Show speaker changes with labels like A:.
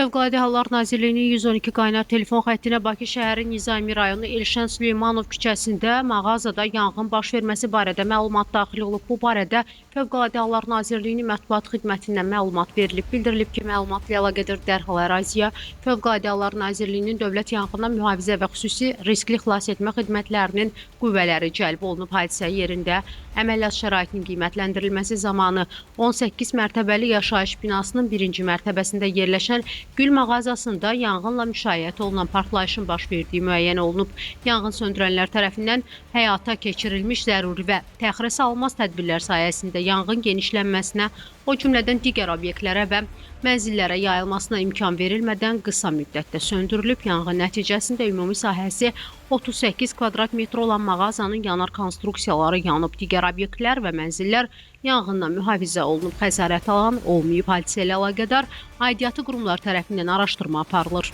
A: Fövqəladə Hallar Nazirliyinin 112 qaynar telefon xəttinə Bakı şəhəri Nizami rayonu Elşən Süleymanov küçəsində mağazada yanğın baş verməsi barədə məlumat daxil olub. Bu barədə Fövqəladə Hallar Nazirliyinin mətbuat xidmətindən məlumat verilib. Bildirilib ki, məlumatla əlaqədar dərhal əraziyə Fövqəladə Hallar Nazirliyinin Dövlət Yanğından Mühafizə və Xüsusi Riskli Xilasetmə xidmətlərinin qüvvələri cəlb olunub. Hadisə yerində əməliyyat şəraitinin qiymətləndirilməsi zamanı 18 mərtəbəli yaşayış binasının birinci mərtəbəsində yerləşən Gül mağazasında yanğınla müşayiət olunan partlayışın baş verdiyi müəyyən olunub. Yanğın söndürənlər tərəfindən həyata keçirilmiş zəruri və təxirə salınmaz tədbirlər sayəsində yanğın genişlənməsinə, o cümlədən digər obyektlərə və mənzillərə yayılmasına imkan verilmədən qısa müddətdə söndürülüb. Yanğın nəticəsində ümumi sahəsi 38 kvadrat metr olan mağazanın yanar konstruksiyaları yanıb. Digər obyektlər və mənzillər yanğından mühafizə olunub. Xəsarət alan olmayıb. Hadisə ilə əlaqədar aidiyyatı qurumlar tərəfindən araşdırma aparılır.